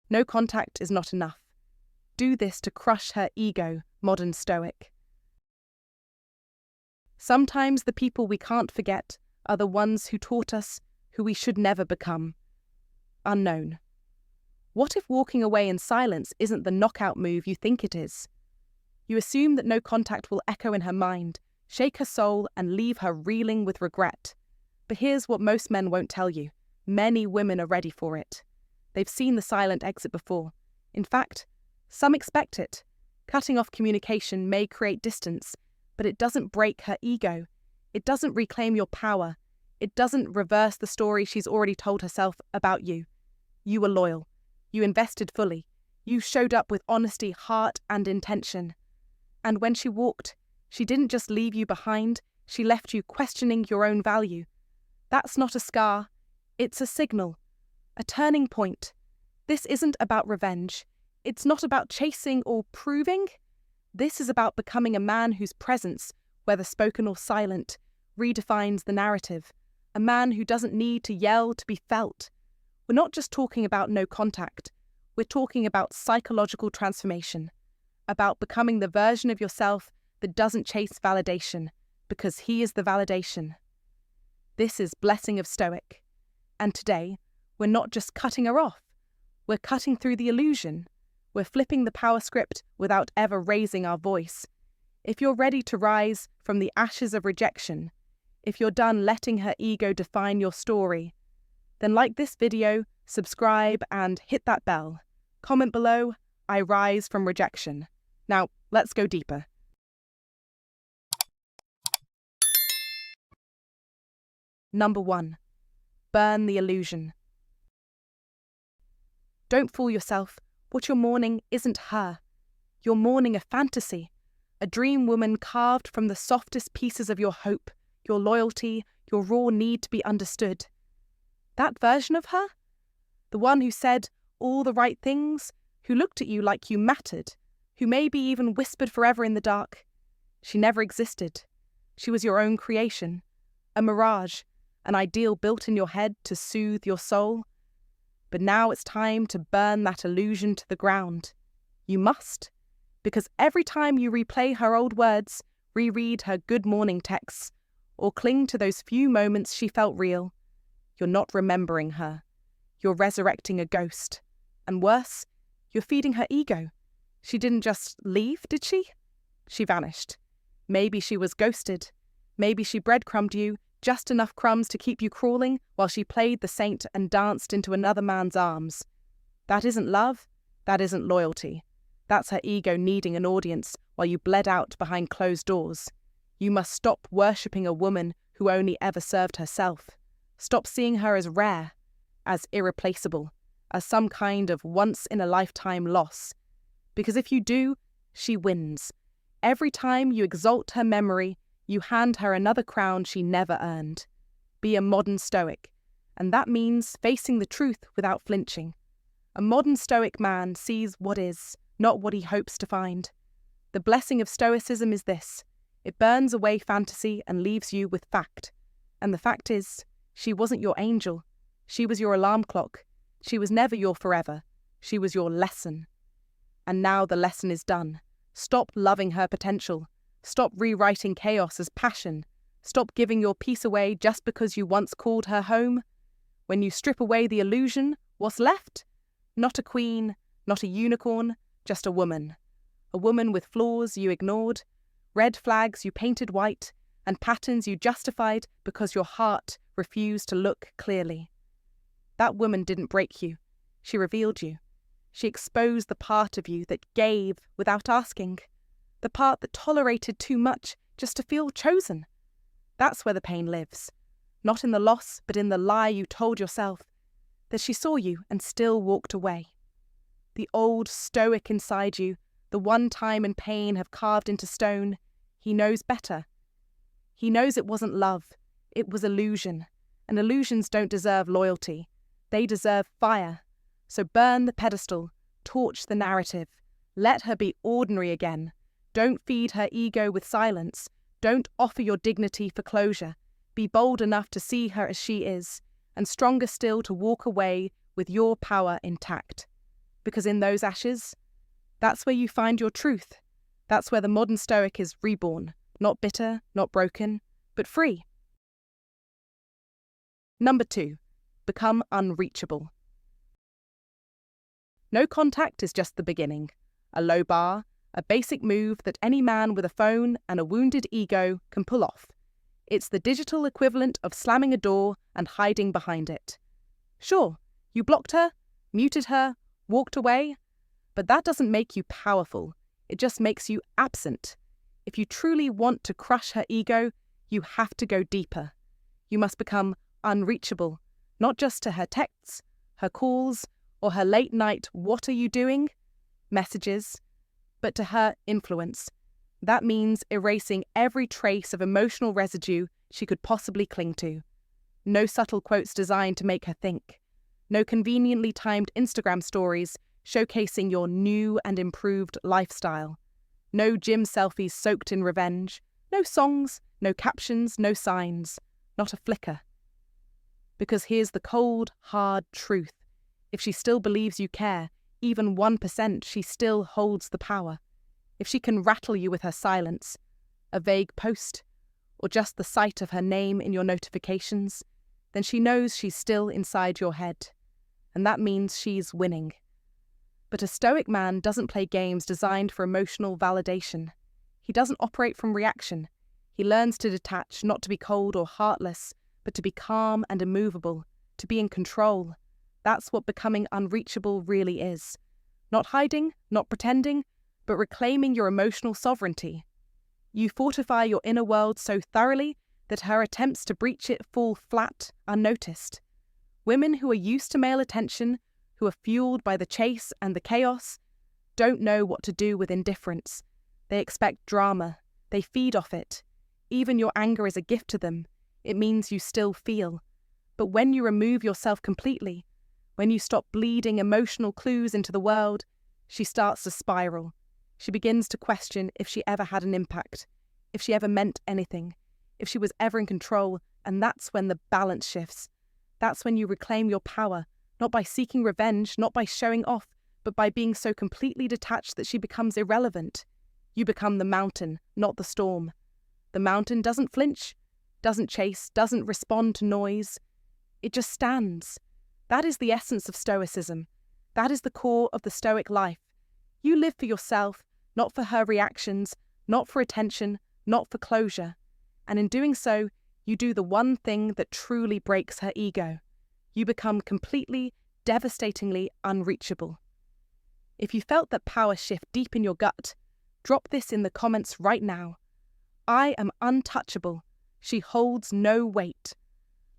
No contact is not enough. Do this to crush her ego, modern Stoic. Sometimes the people we can't forget are the ones who taught us who we should never become. Unknown. What if walking away in silence isn't the knockout move you think it is? You assume that no contact will echo in her mind, shake her soul, and leave her reeling with regret. But here's what most men won't tell you. Many women are ready for it. They've seen the silent exit before. In fact, some expect it. Cutting off communication may create distance, but it doesn't break her ego. It doesn't reclaim your power. It doesn't reverse the story she's already told herself about you. You were loyal. You invested fully. You showed up with honesty, heart, and intention. And when she walked, she didn't just leave you behind, she left you questioning your own value. That's not a scar. It's a signal. A turning point. This isn't about revenge. It's not about chasing or proving. This is about becoming a man whose presence, whether spoken or silent, redefines the narrative. A man who doesn't need to yell to be felt. We're not just talking about no contact. We're talking about psychological transformation. About becoming the version of yourself that doesn't chase validation, because he is the validation. This is Blessing of Stoic. And today, we're not just cutting her off. We're cutting through the illusion. We're flipping the power script without ever raising our voice. If you're ready to rise from the ashes of rejection, if you're done letting her ego define your story, then like this video, subscribe, and hit that bell. Comment below, I rise from rejection. Now, let's go deeper. Number 1. Burn the illusion. Don't fool yourself. What you're mourning isn't her. You're mourning a fantasy, a dream woman carved from the softest pieces of your hope, your loyalty, your raw need to be understood. That version of her? The one who said all the right things, who looked at you like you mattered, who maybe even whispered forever in the dark. She never existed. She was your own creation, a mirage, an ideal built in your head to soothe your soul. But now it's time to burn that illusion to the ground. You must, because every time you replay her old words, reread her good morning texts, or cling to those few moments she felt real, you're not remembering her. You're resurrecting a ghost. And worse, you're feeding her ego. She didn't just leave, did she? She vanished. Maybe she was ghosted. Maybe she breadcrumbed you, just enough crumbs to keep you crawling while she played the saint and danced into another man's arms. That isn't love. That isn't loyalty. That's her ego needing an audience while you bled out behind closed doors. You must stop worshipping a woman who only ever served herself. Stop seeing her as rare, as irreplaceable, as some kind of once-in-a-lifetime loss. Because if you do, she wins. Every time you exalt her memory, you hand her another crown she never earned. Be a modern Stoic, and that means facing the truth without flinching. A modern Stoic man sees what is, not what he hopes to find. The blessing of Stoicism is this: it burns away fantasy and leaves you with fact. And the fact is, she wasn't your angel. She was your alarm clock. She was never your forever. She was your lesson. And now the lesson is done. Stop loving her potential. Stop rewriting chaos as passion. Stop giving your peace away just because you once called her home. When you strip away the illusion, what's left? Not a queen, not a unicorn, just a woman. A woman with flaws you ignored, red flags you painted white, and patterns you justified because your heart refused to look clearly. That woman didn't break you. She revealed you. She exposed the part of you that gave without asking, the part that tolerated too much just to feel chosen. That's where the pain lives. Not in the loss, but in the lie you told yourself, that she saw you and still walked away. The old Stoic inside you, the one time and pain have carved into stone, he knows better. He knows it wasn't love, it was illusion, and illusions don't deserve loyalty. They deserve fire. So burn the pedestal, torch the narrative, let her be ordinary again. Don't feed her ego with silence. Don't offer your dignity for closure. Be bold enough to see her as she is, and stronger still to walk away with your power intact. Because in those ashes, that's where you find your truth. That's where the modern Stoic is reborn, not bitter, not broken, but free. Number 2, become unreachable. No contact is just the beginning, a low bar, a basic move that any man with a phone and a wounded ego can pull off. It's the digital equivalent of slamming a door and hiding behind it. Sure, you blocked her, muted her, walked away, but that doesn't make you powerful. It just makes you absent. If you truly want to crush her ego, you have to go deeper. You must become unreachable, not just to her texts, her calls, or her late-night "what are you doing?" messages, but to her influence. That means erasing every trace of emotional residue she could possibly cling to. No subtle quotes designed to make her think. No conveniently timed Instagram stories showcasing your new and improved lifestyle. No gym selfies soaked in revenge. No songs, no captions, no signs. Not a flicker. Because here's the cold, hard truth. If she still believes you care, even 1%, she still holds the power. If she can rattle you with her silence, a vague post, or just the sight of her name in your notifications, then she knows she's still inside your head. And that means she's winning. But a Stoic man doesn't play games designed for emotional validation. He doesn't operate from reaction. He learns to detach, not to be cold or heartless, but to be calm and immovable, to be in control. That's what becoming unreachable really is. Not hiding, not pretending, but reclaiming your emotional sovereignty. You fortify your inner world so thoroughly that her attempts to breach it fall flat, unnoticed. Women who are used to male attention, who are fueled by the chase and the chaos, don't know what to do with indifference. They expect drama. They feed off it. Even your anger is a gift to them. It means you still feel. But when you remove yourself completely, when you stop bleeding emotional clues into the world, she starts to spiral. She begins to question if she ever had an impact, if she ever meant anything, if she was ever in control, and that's when the balance shifts. That's when you reclaim your power, not by seeking revenge, not by showing off, but by being so completely detached that she becomes irrelevant. You become the mountain, not the storm. The mountain doesn't flinch, doesn't chase, doesn't respond to noise. It just stands. That is the essence of Stoicism. That is the core of the Stoic life. You live for yourself, not for her reactions, not for attention, not for closure. And in doing so, you do the one thing that truly breaks her ego. You become completely, devastatingly unreachable. If you felt that power shift deep in your gut, drop this in the comments right now. I am untouchable. She holds no weight.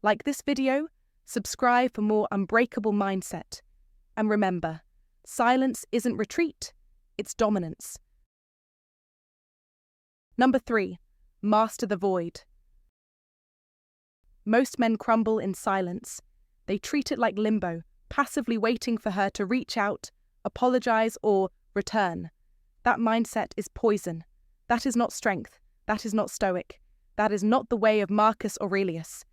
Like this video, subscribe for more unbreakable mindset. And remember, silence isn't retreat, it's dominance. Number 3, master the void. Most men crumble in silence. They treat it like limbo, passively waiting for her to reach out, apologize, or return. That mindset is poison. That is not strength. That is not Stoic. That is not the way of Marcus Aurelius.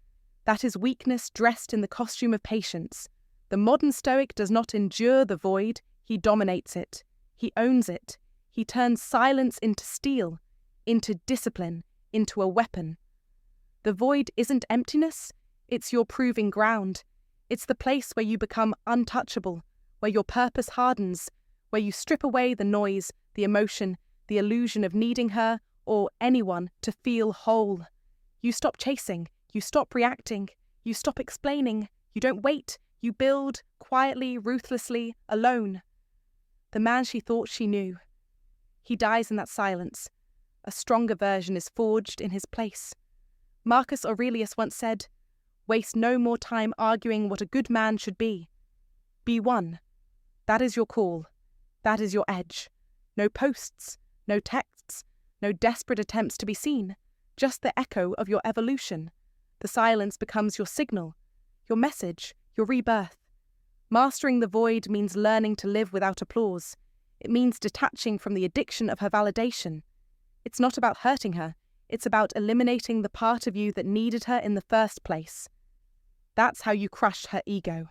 That is weakness dressed in the costume of patience. The modern Stoic does not endure the void, he dominates it. He owns it. He turns silence into steel, into discipline, into a weapon. The void isn't emptiness, it's your proving ground. It's the place where you become untouchable, where your purpose hardens, where you strip away the noise, the emotion, the illusion of needing her or anyone to feel whole. You stop chasing, you stop reacting, you stop explaining, you don't wait, you build, quietly, ruthlessly, alone. The man she thought she knew. He dies in that silence. A stronger version is forged in his place. Marcus Aurelius once said, "Waste no more time arguing what a good man should be. Be one. That is your call. That is your edge. No posts, no texts, no desperate attempts to be seen, just the echo of your evolution. The silence becomes your signal, your message, your rebirth. Mastering the void means learning to live without applause. It means detaching from the addiction of her validation. It's not about hurting her. It's about eliminating the part of you that needed her in the first place. That's how you crush her ego.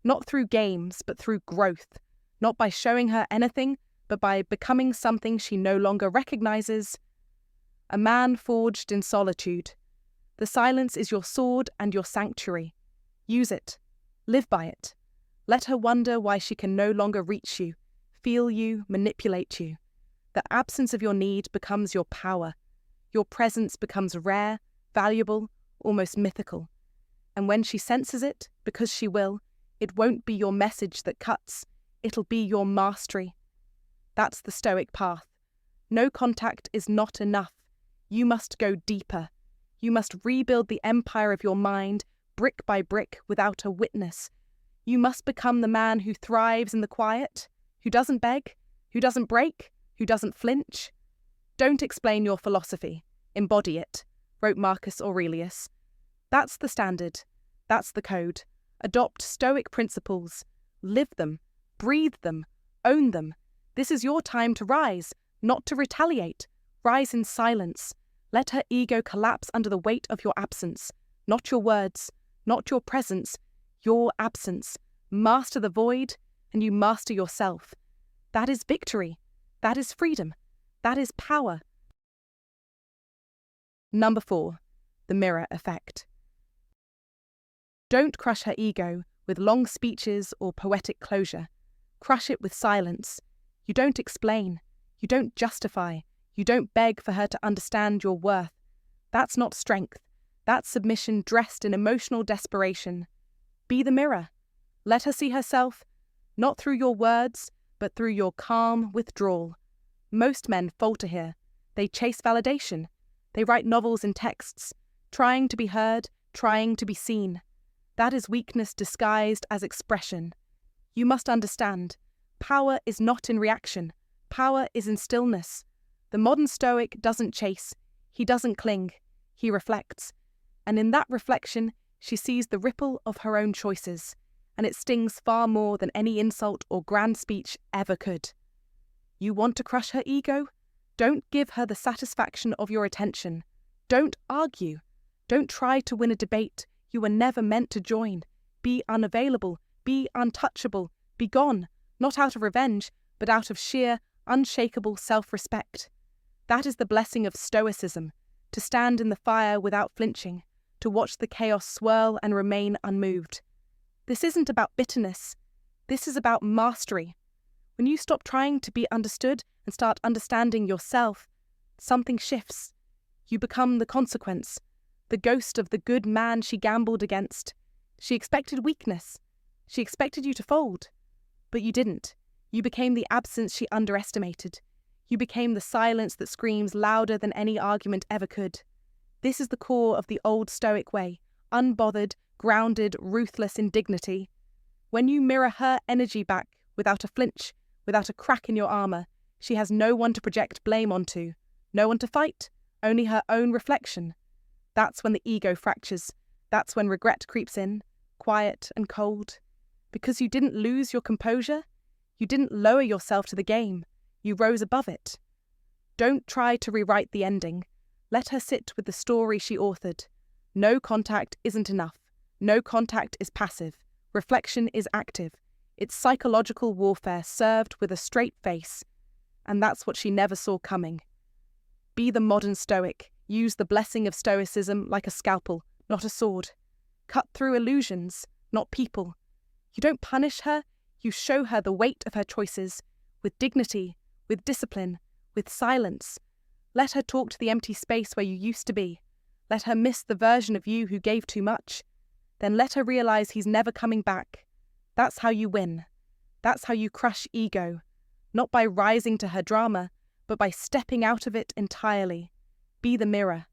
Not through games, but through growth. not by showing her anything, but by becoming something she no longer recognizes. A man forged in solitude. The silence is your sword and your sanctuary. Use it. Live by it. Let her wonder why she can no longer reach you, feel you, manipulate you. The absence of your need becomes your power. Your presence becomes rare, valuable, almost mythical. And when she senses it, because she will, it won't be your message that cuts, it'll be your mastery. That's the Stoic path. No contact is not enough. You must go deeper. You must rebuild the empire of your mind, brick by brick, without a witness. You must become the man who thrives in the quiet, who doesn't beg, who doesn't break, who doesn't flinch. Don't explain your philosophy. Embody it, wrote Marcus Aurelius. That's the standard. That's the code. Adopt Stoic principles. Live them. Breathe them. Own them. This is your time to rise, not to retaliate. Rise in silence. Let her ego collapse under the weight of your absence. Not your words, not your presence, your absence. Master the void, and you master yourself. That is victory. That is freedom. That is power. Number 4. The mirror effect. Don't crush her ego with long speeches or poetic closure. Crush it with silence. You don't explain. You don't justify. You don't beg for her to understand your worth. That's not strength. That's submission dressed in emotional desperation. Be the mirror. Let her see herself, not through your words, but through your calm withdrawal. Most men falter here. They chase validation. They write novels and texts, trying to be heard, trying to be seen. That is weakness disguised as expression. You must understand, power is not in reaction. Power is in stillness. The modern Stoic doesn't chase. He doesn't cling. He reflects. And in that reflection, she sees the ripple of her own choices, and it stings far more than any insult or grand speech ever could. You want to crush her ego? Don't give her the satisfaction of your attention. Don't argue. Don't try to win a debate you were never meant to join. Be unavailable. Be untouchable. Be gone, not out of revenge, but out of sheer, unshakable self-respect. That is the blessing of Stoicism, to stand in the fire without flinching, to watch the chaos swirl and remain unmoved. This isn't about bitterness. This is about mastery. When you stop trying to be understood and start understanding yourself, something shifts. You become the consequence, the ghost of the good man she gambled against. She expected weakness. She expected you to fold. But you didn't. You became the absence she underestimated. You became the silence that screams louder than any argument ever could. This is the core of the old Stoic way, unbothered, grounded, ruthless in dignity. When you mirror her energy back, without a flinch, without a crack in your armour, she has no one to project blame onto, no one to fight, only her own reflection. That's when the ego fractures. That's when regret creeps in, quiet and cold. Because you didn't lose your composure, you didn't lower yourself to the game, you rose above it. Don't try to rewrite the ending. Let her sit with the story she authored. No contact isn't enough. No contact is passive. Reflection is active. It's psychological warfare served with a straight face. And that's what she never saw coming. Be the modern Stoic. Use the blessing of Stoicism like a scalpel, not a sword. Cut through illusions, not people. You don't punish her, you show her the weight of her choices, with dignity, with discipline, with silence. Let her talk to the empty space where you used to be. Let her miss the version of you who gave too much. Then let her realize he's never coming back. That's how you win. That's how you crush ego. Not by rising to her drama, but by stepping out of it entirely. Be the mirror,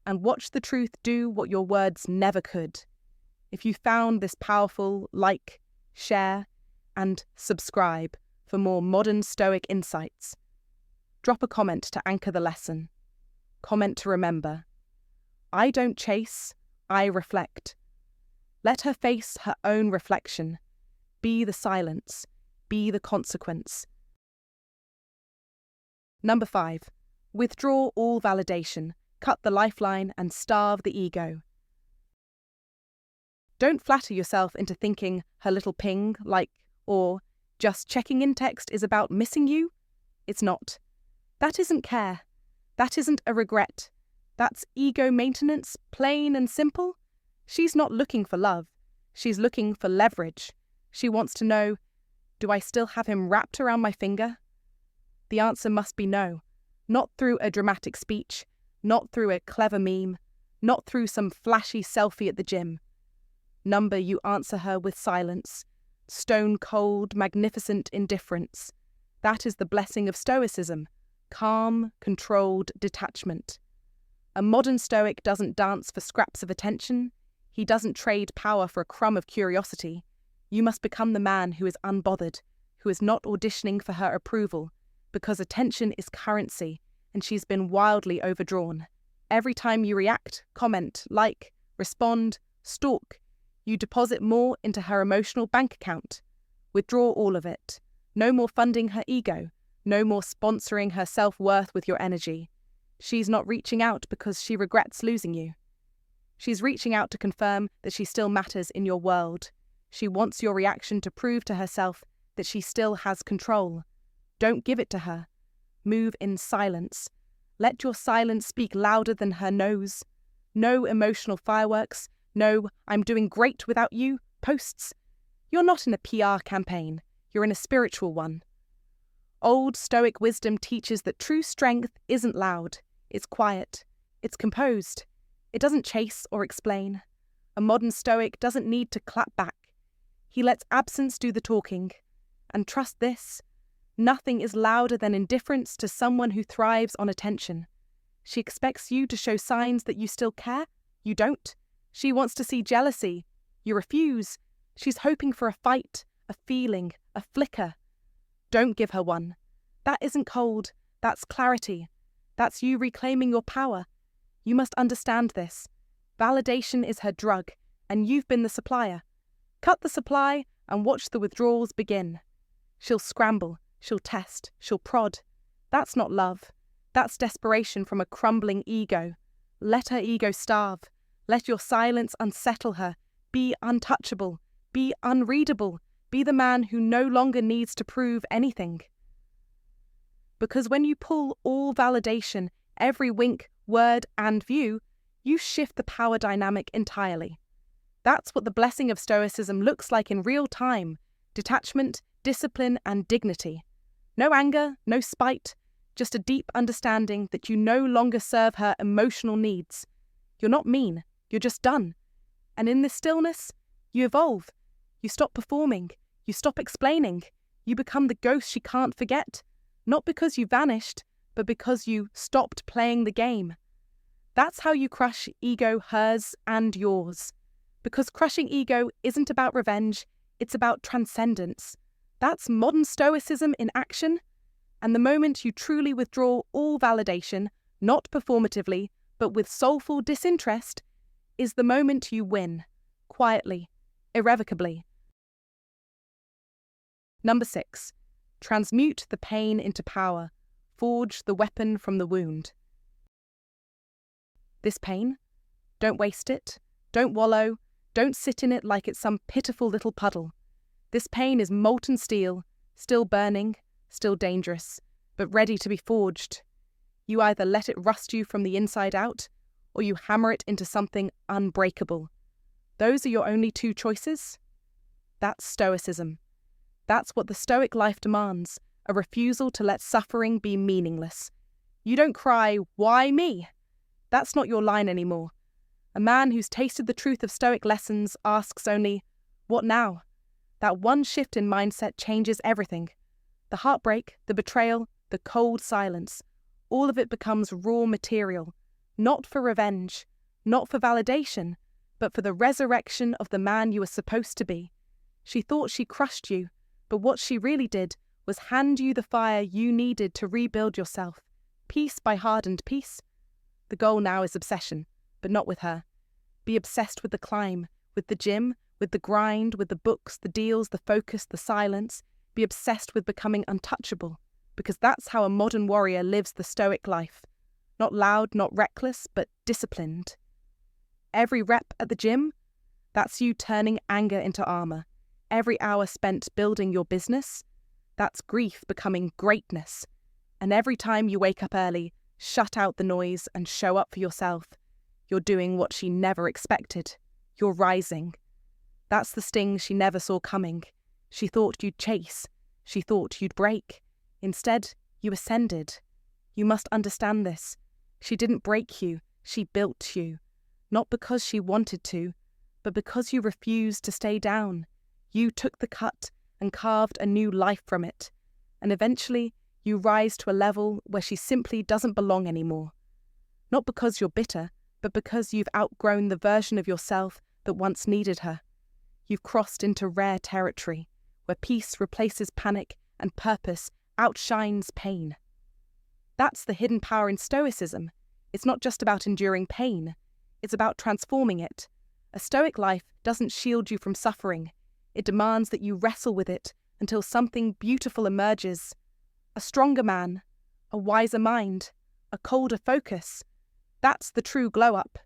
and watch the truth do what your words never could. If you found this powerful, like, share, and subscribe for more modern Stoic insights. Drop a comment to anchor the lesson. Comment to remember. I don't chase, I reflect. Let her face her own reflection. Be the silence. Be the consequence. Number 5. Withdraw all validation. Cut the lifeline and starve the ego. Don't flatter yourself into thinking her little ping, like, or Just checking in text is about missing you? It's not. That isn't care. That isn't a regret. That's ego maintenance, plain and simple. She's not looking for love. She's looking for leverage. She wants to know, do I still have him wrapped around my finger? The answer must be no. Not through a dramatic speech, not through a clever meme, not through some flashy selfie at the gym. Number, you answer her with silence. Stone-cold, magnificent indifference. That is the blessing of Stoicism. Calm, controlled detachment. A modern Stoic doesn't dance for scraps of attention. He doesn't trade power for a crumb of curiosity. You must become the man who is unbothered, who is not auditioning for her approval, because attention is currency, and she's been wildly overdrawn. Every time you react, comment, like, respond, stalk, you deposit more into her emotional bank account. Withdraw all of it. No more funding her ego. No more sponsoring her self-worth with your energy. She's not reaching out because she regrets losing you. She's reaching out to confirm that she still matters in your world. She wants your reaction to prove to herself that she still has control. Don't give it to her. Move in silence. Let your silence speak louder than her no's. No emotional fireworks. No, I'm doing great without you posts. You're not in a PR campaign. You're in a spiritual one. Old Stoic wisdom teaches that true strength isn't loud. It's quiet. It's composed. It doesn't chase or explain. A modern Stoic doesn't need to clap back. He lets absence do the talking. And trust this, nothing is louder than indifference to someone who thrives on attention. She expects you to show signs that you still care. You don't. She wants to see jealousy. You refuse. She's hoping for a fight, a feeling, a flicker. Don't give her one. That isn't cold. That's clarity. That's you reclaiming your power. You must understand this. Validation is her drug, and you've been the supplier. Cut the supply and watch the withdrawals begin. She'll scramble, she'll test, she'll prod. That's not love. That's desperation from a crumbling ego. Let her ego starve. Let your silence unsettle her. Be untouchable. Be unreadable. Be the man who no longer needs to prove anything. Because when you pull all validation, every wink, word, and view, you shift the power dynamic entirely. That's what the blessing of Stoicism looks like in real time. Detachment, discipline, and dignity. No anger, no spite, just a deep understanding that you no longer serve her emotional needs. You're not mean, you're just done. And in this stillness, you evolve. You stop performing. You stop explaining. You become the ghost she can't forget. Not because you vanished, but because you stopped playing the game. That's how you crush ego, hers and yours. Because crushing ego isn't about revenge, it's about transcendence. That's modern Stoicism in action. And the moment you truly withdraw all validation, not performatively, but with soulful disinterest, is the moment you win. Quietly. Irrevocably. Number 6. Transmute the pain into power. Forge the weapon from the wound. This pain? Don't waste it. Don't wallow. Don't sit in it like it's some pitiful little puddle. This pain is molten steel, still burning, still dangerous, but ready to be forged. You either let it rust you from the inside out, or you hammer it into something unbreakable. Those are your only two choices? That's Stoicism. That's what the Stoic life demands, a refusal to let suffering be meaningless. You don't cry, "Why me?" That's not your line anymore. A man who's tasted the truth of Stoic lessons asks only, "What now?" That one shift in mindset changes everything. The heartbreak, the betrayal, the cold silence, all of it becomes raw material, not for revenge, not for validation, but for the resurrection of the man you were supposed to be. She thought she crushed you, but what she really did was hand you the fire you needed to rebuild yourself, piece by hardened piece. The goal now is obsession, but not with her. Be obsessed with the climb, with the gym, with the grind, with the books, the deals, the focus, the silence. Be obsessed with becoming untouchable, because that's how a modern warrior lives the Stoic life. Not loud, not reckless, but disciplined. Every rep at the gym, that's you turning anger into armor. every hour spent building your business, that's grief becoming greatness. And every time you wake up early, shut out the noise and show up for yourself, you're doing what she never expected. You're rising. That's the sting she never saw coming. She thought you'd chase. She thought you'd break. Instead, you ascended. You must understand this. She didn't break you. She built you. Not because she wanted to, but because you refused to stay down. You took the cut and carved a new life from it. And eventually, you rise to a level where she simply doesn't belong anymore. Not because you're bitter, but because you've outgrown the version of yourself that once needed her. You've crossed into rare territory, where peace replaces panic and purpose outshines pain. That's the hidden power in Stoicism. It's not just about enduring pain, it's about transforming it. A Stoic life doesn't shield you from suffering. It demands that you wrestle with it until something beautiful emerges. A stronger man, a wiser mind, a colder focus. That's the true glow-up.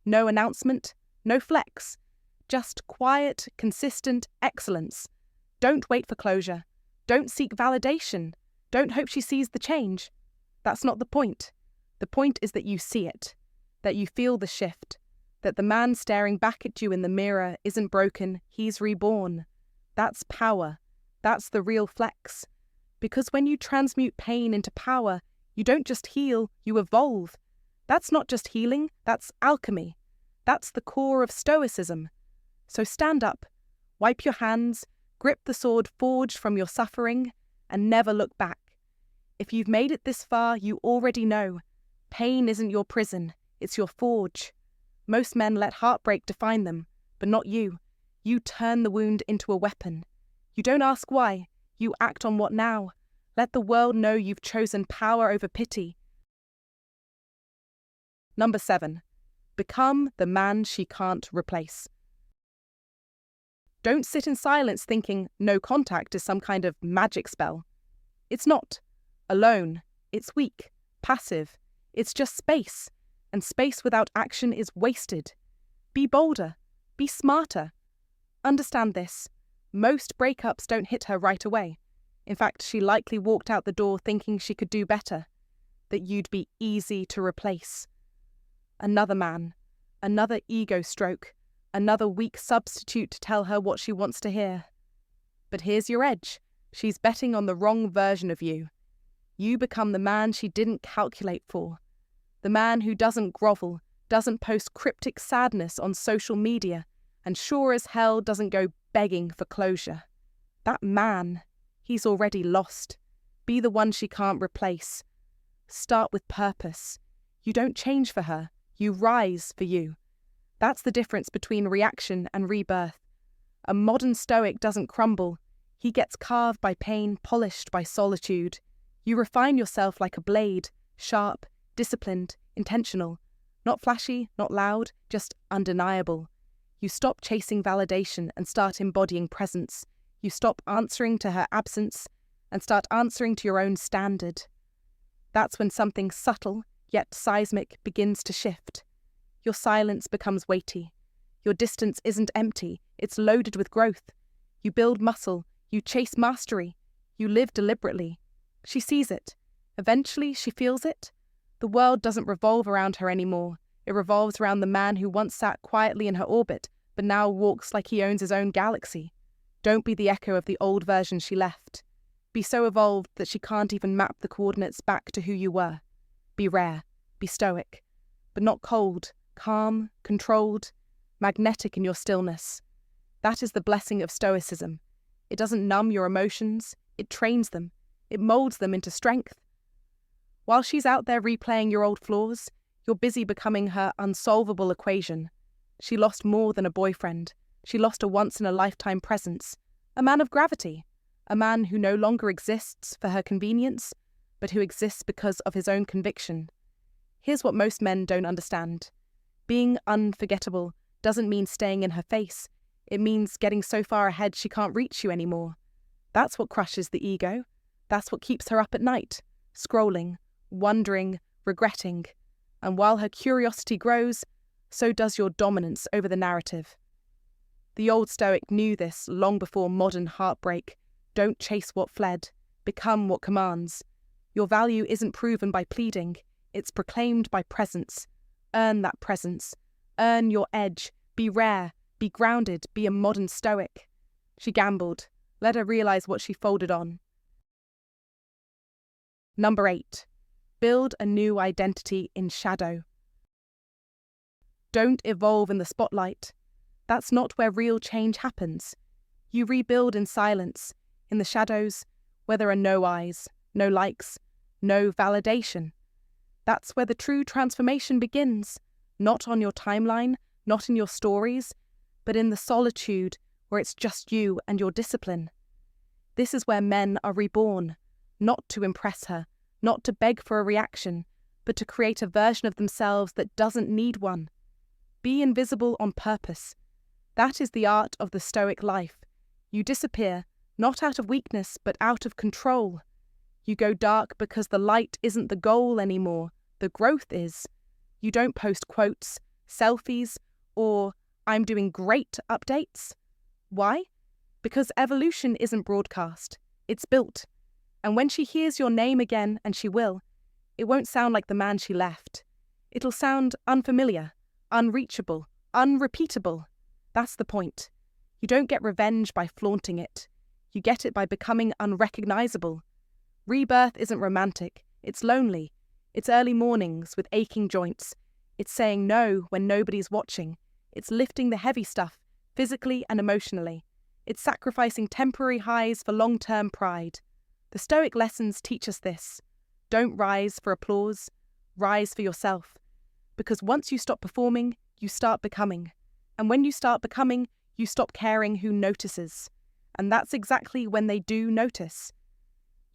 No announcement, no flex. Just quiet, consistent excellence. Don't wait for closure. Don't seek validation. Don't hope she sees the change. That's not the point. The point is that you see it, that you feel the shift, that the man staring back at you in the mirror isn't broken, he's reborn. That's power. That's the real flex. Because when you transmute pain into power, you don't just heal, you evolve. That's not just healing, that's alchemy. That's the core of Stoicism. So stand up, wipe your hands, grip the sword forged from your suffering, and never look back. If you've made it this far, you already know. Pain isn't your prison, it's your forge. Most men let heartbreak define them, but not you. You turn the wound into a weapon. You don't ask why, you act on what now. Let the world know you've chosen power over pity. Number 7. Become the man she can't replace. Don't sit in silence thinking no contact is some kind of magic spell. It's not. Alone. It's weak. Passive. It's just space. And space without action is wasted. Be bolder. Be smarter. Understand this. Most breakups don't hit her right away. In fact, she likely walked out the door thinking she could do better. That you'd be easy to replace. Another man. Another ego stroke. Another weak substitute to tell her what she wants to hear. But here's your edge. She's betting on the wrong version of you. You become the man she didn't calculate for. The man who doesn't grovel, doesn't post cryptic sadness on social media, and sure as hell doesn't go begging for closure. That man, he's already lost. Be the one she can't replace. Start with purpose. You don't change for her, you rise for you. That's the difference between reaction and rebirth. A modern Stoic doesn't crumble. He gets carved by pain, polished by solitude. You refine yourself like a blade, sharp, disciplined, intentional. Not flashy, not loud, just undeniable. You stop chasing validation and start embodying presence. You stop answering to her absence and start answering to your own standard. That's when something subtle, yet seismic, begins to shift. Your silence becomes weighty. Your distance isn't empty, it's loaded with growth. You build muscle, you chase mastery, you live deliberately. She sees it. Eventually, she feels it. The world doesn't revolve around her anymore. It revolves around the man who once sat quietly in her orbit, but now walks like he owns his own galaxy. Don't be the echo of the old version she left. Be so evolved that she can't even map the coordinates back to who you were. Be rare, be stoic, but not cold, calm, controlled, magnetic in your stillness. That is the blessing of Stoicism. It doesn't numb your emotions, it trains them. It molds them into strength. While she's out there replaying your old flaws, you're busy becoming her unsolvable equation. She lost more than a boyfriend. She lost a once-in-a-lifetime presence. A man of gravity. A man who no longer exists for her convenience, but who exists because of his own conviction. Here's what most men don't understand. Being unforgettable doesn't mean staying in her face. It means getting so far ahead she can't reach you anymore. That's what crushes the ego. That's what keeps her up at night, scrolling, wondering, regretting. And while her curiosity grows, so does your dominance over the narrative. The old Stoic knew this long before modern heartbreak. Don't chase what fled, become what commands. Your value isn't proven by pleading, it's proclaimed by presence. Earn that presence. Earn your edge. Be rare. Be grounded. Be a modern Stoic. She gambled. Let her realize what she folded on. Number 8. Build a new identity in shadow. Don't evolve in the spotlight. That's not where real change happens. You rebuild in silence, in the shadows, where there are no eyes, no likes, no validation. That's where the true transformation begins, not on your timeline, not in your stories, but in the solitude where it's just you and your discipline. This is where men are reborn, not to impress her, not to beg for a reaction, but to create a version of themselves that doesn't need one. Be invisible on purpose. That is the art of the Stoic life. You disappear, not out of weakness, but out of control. You go dark because the light isn't the goal anymore, the growth is. You don't post quotes, selfies, or "I'm doing great" updates. Why? Because evolution isn't broadcast, it's built. And when she hears your name again, and she will, it won't sound like the man she left. It'll sound unfamiliar, unreachable, unrepeatable. That's the point. You don't get revenge by flaunting it. You get it by becoming unrecognizable. Rebirth isn't romantic. It's lonely. It's early mornings with aching joints. It's saying no when nobody's watching. It's lifting the heavy stuff, physically and emotionally. It's sacrificing temporary highs for long-term pride. The Stoic lessons teach us this. Don't rise for applause. Rise for yourself. Because once you stop performing, you start becoming. And when you start becoming, you stop caring who notices. And that's exactly when they do notice.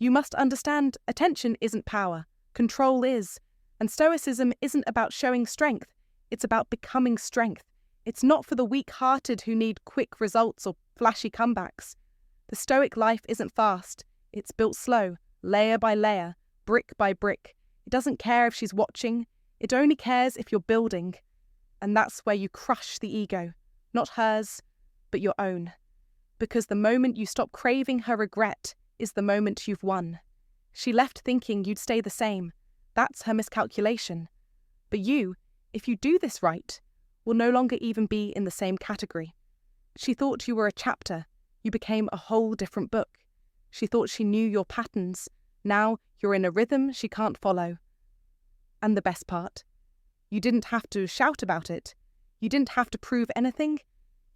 You must understand attention isn't power, control is. And Stoicism isn't about showing strength, it's about becoming strength. It's not for the weak-hearted who need quick results or flashy comebacks. The Stoic life isn't fast, it's built slow, layer by layer, brick by brick. It doesn't care if she's watching, it only cares if you're building. And that's where you crush the ego, not hers, but your own. Because the moment you stop craving her regret is the moment you've won. She left thinking you'd stay the same. That's her miscalculation. But you, if you do this right, will no longer even be in the same category. She thought you were a chapter. You became a whole different book. She thought she knew your patterns. Now you're in a rhythm she can't follow. And the best part, you didn't have to shout about it. You didn't have to prove anything.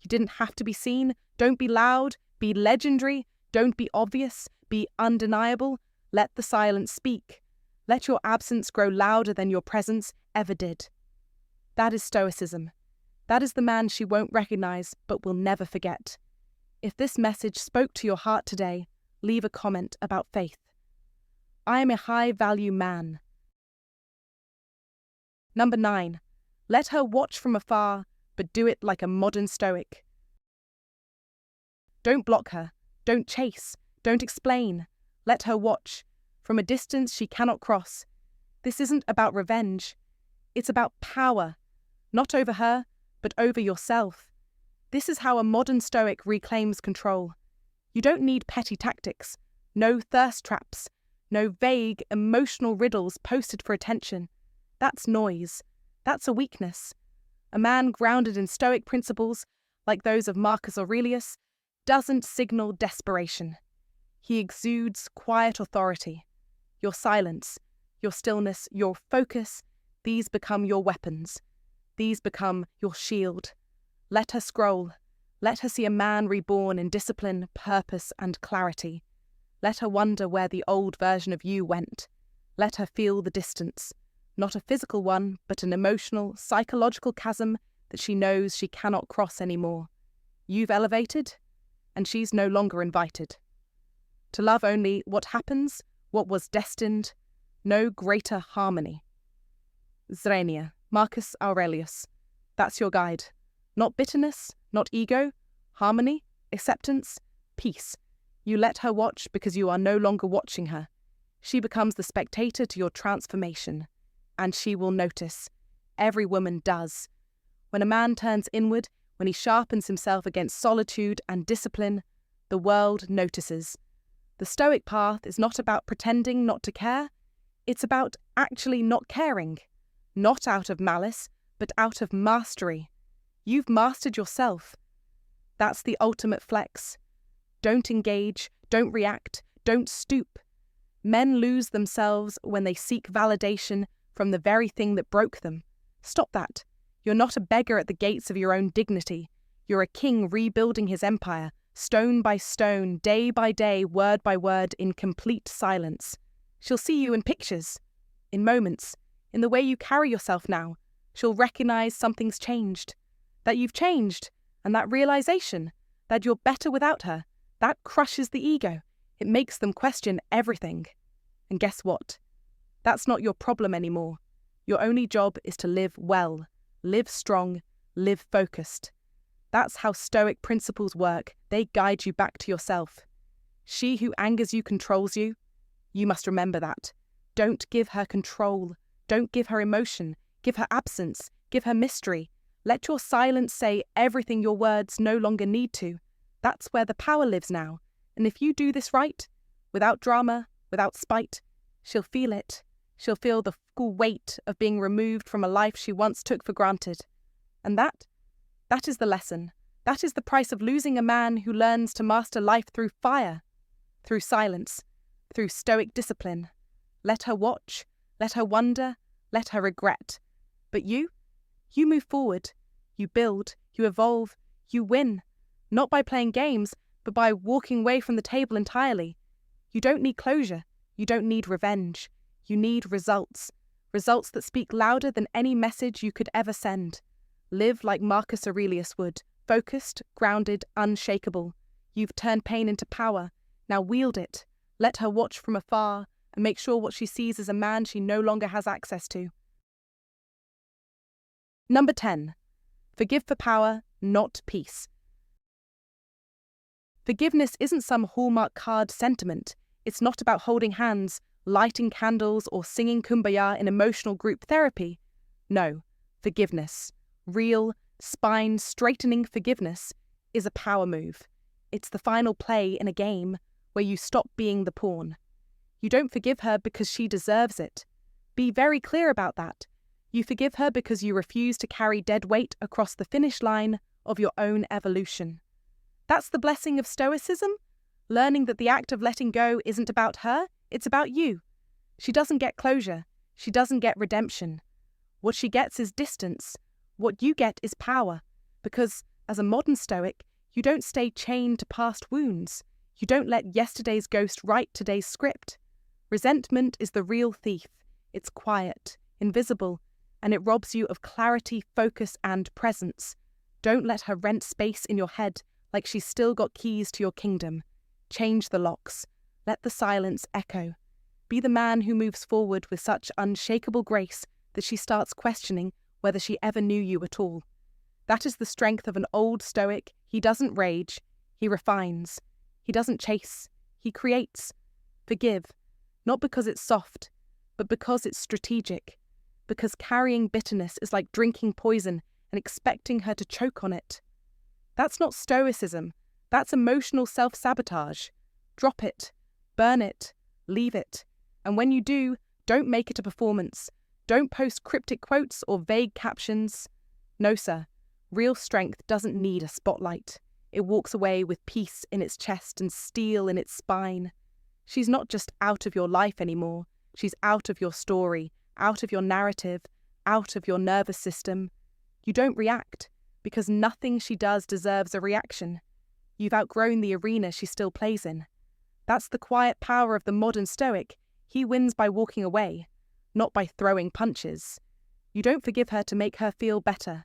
You didn't have to be seen. Don't be loud. Be legendary. Don't be obvious. Be undeniable. Let the silence speak. Let your absence grow louder than your presence ever did. That is Stoicism. That is the man she won't recognize but will never forget. If this message spoke to your heart today, leave a comment about faith. I am a high-value man. Number 9. Let her watch from afar, but do it like a modern Stoic. Don't block her. Don't chase. Don't explain. Let her watch. From a distance she cannot cross. This isn't about revenge. It's about power. Not over her, but over yourself. This is how a modern Stoic reclaims control. You don't need petty tactics. No thirst traps. No vague, emotional riddles posted for attention. That's noise. That's a weakness. A man grounded in Stoic principles, like those of Marcus Aurelius, doesn't signal desperation. He exudes quiet authority. Your silence, your stillness, your focus, these become your weapons. These become your shield. Let her scroll. Let her see a man reborn in discipline, purpose, and clarity. Let her wonder where the old version of you went. Let her feel the distance. Not a physical one, but an emotional, psychological chasm that she knows she cannot cross anymore. You've elevated, and she's no longer invited. To love only what happens, what was destined, no greater harmony. Zrenia, Marcus Aurelius. That's your guide. Not bitterness, not ego, harmony, acceptance, peace. You let her watch because you are no longer watching her. She becomes the spectator to your transformation. And she will notice. Every woman does. When a man turns inward, when he sharpens himself against solitude and discipline, the world notices. The Stoic path is not about pretending not to care, it's about actually not caring. Not out of malice, but out of mastery. You've mastered yourself. That's the ultimate flex. Don't engage, don't react, don't stoop. Men lose themselves when they seek validation from the very thing that broke them. Stop that. You're not a beggar at the gates of your own dignity. You're a king rebuilding his empire, stone by stone, day by day, word by word, in complete silence. She'll see you in pictures, in moments, in the way you carry yourself now. She'll recognize something's changed, that you've changed, and that realization, that you're better without her, that crushes the ego. It makes them question everything. And guess what? That's not your problem anymore. Your only job is to live well, live strong, live focused. That's how Stoic principles work. They guide you back to yourself. She who angers you controls you. You must remember that. Don't give her control. Don't give her emotion. Give her absence. Give her mystery. Let your silence say everything your words no longer need to. That's where the power lives now. And if you do this right, without drama, without spite, she'll feel it. She'll feel the full weight of being removed from a life she once took for granted. And that is the lesson. That is the price of losing a man who learns to master life through fire, through silence, through Stoic discipline. Let her watch, let her wonder, let her regret. But you move forward, you build, you evolve, you win. Not by playing games, but by walking away from the table entirely. You don't need closure. You don't need revenge. You need results. Results that speak louder than any message you could ever send. Live like Marcus Aurelius would. Focused, grounded, unshakable. You've turned pain into power. Now wield it. Let her watch from afar and make sure what she sees is a man she no longer has access to. Number 10. Forgive for power, not peace. Forgiveness isn't some Hallmark card sentiment. It's not about holding hands, lighting candles, or singing Kumbaya in emotional group therapy. No, forgiveness, real, spine-straightening forgiveness, is a power move. It's the final play in a game where you stop being the pawn. You don't forgive her because she deserves it. Be very clear about that. You forgive her because you refuse to carry dead weight across the finish line of your own evolution. That's the blessing of Stoicism, learning that the act of letting go isn't about her, it's about you. She doesn't get closure. She doesn't get redemption. What she gets is distance. What you get is power. Because, as a modern Stoic, you don't stay chained to past wounds. You don't let yesterday's ghost write today's script. Resentment is the real thief. It's quiet, invisible, and it robs you of clarity, focus, and presence. Don't let her rent space in your head like she's still got keys to your kingdom. Change the locks. Let the silence echo. Be the man who moves forward with such unshakable grace that she starts questioning whether she ever knew you at all. That is the strength of an old Stoic. He doesn't rage. He refines. He doesn't chase. He creates. Forgive. Not because it's soft, but because it's strategic. Because carrying bitterness is like drinking poison and expecting her to choke on it. That's not Stoicism. That's emotional self-sabotage. Drop it. Burn it. Leave it. And when you do, don't make it a performance. Don't post cryptic quotes or vague captions. No, sir. Real strength doesn't need a spotlight. It walks away with peace in its chest and steel in its spine. She's not just out of your life anymore. She's out of your story, out of your narrative, out of your nervous system. You don't react, because nothing she does deserves a reaction. You've outgrown the arena she still plays in. That's the quiet power of the modern Stoic. He wins by walking away, not by throwing punches. You don't forgive her to make her feel better.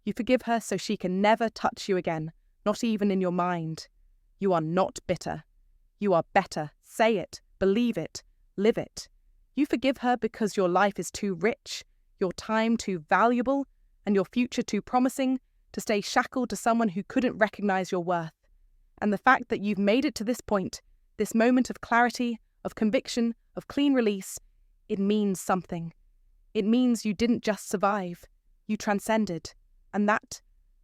You forgive her so she can never touch you again, not even in your mind. You are not bitter. You are better. Say it, believe it, live it. You forgive her because your life is too rich, your time too valuable, and your future too promising to stay shackled to someone who couldn't recognize your worth. And the fact that you've made it to this point, this moment of clarity, of conviction, of clean release, it means something. It means you didn't just survive, you transcended. And that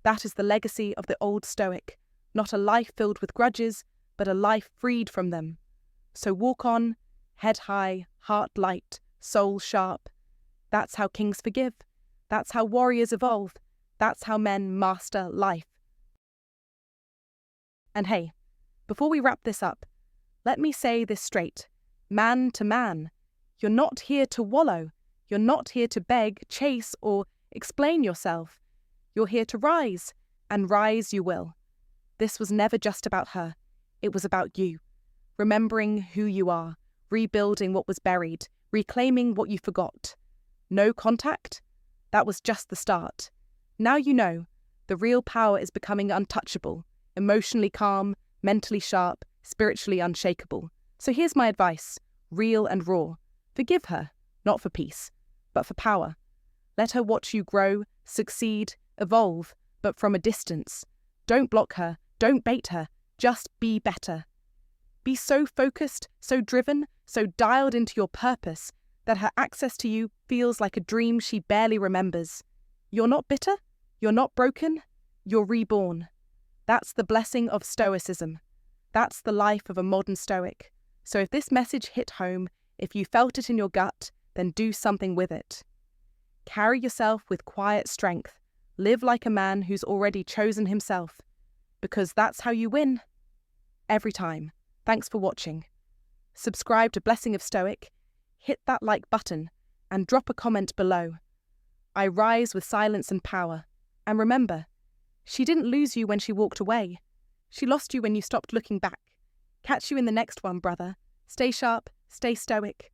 That is the legacy of the old Stoic, not a life filled with grudges, but a life freed from them. So walk on, head high, heart light, soul sharp. That's how kings forgive. That's how warriors evolve. That's how men master life. And hey, before we wrap this up, let me say this straight, man to man. You're not here to wallow. You're not here to beg, chase, or explain yourself. You're here to rise, and rise you will. This was never just about her. It was about you. Remembering who you are, rebuilding what was buried, reclaiming what you forgot. No contact? That was just the start. Now you know, the real power is becoming untouchable, emotionally calm, mentally sharp, spiritually unshakable. So here's my advice, real and raw. Forgive her, not for peace, but for power. Let her watch you grow, succeed, evolve, but from a distance. Don't block her, don't bait her, just be better. Be so focused, so driven, so dialed into your purpose that her access to you feels like a dream she barely remembers. You're not bitter, you're not broken, you're reborn. That's the blessing of Stoicism. That's the life of a modern Stoic. So if this message hit home, if you felt it in your gut, then do something with it. Carry yourself with quiet strength. Live like a man who's already chosen himself. Because that's how you win. Every time. Thanks for watching. Subscribe to Blessing of Stoic, hit that like button, and drop a comment below. I rise with silence and power. And remember, she didn't lose you when she walked away. She lost you when you stopped looking back. Catch you in the next one, brother. Stay sharp, stay stoic.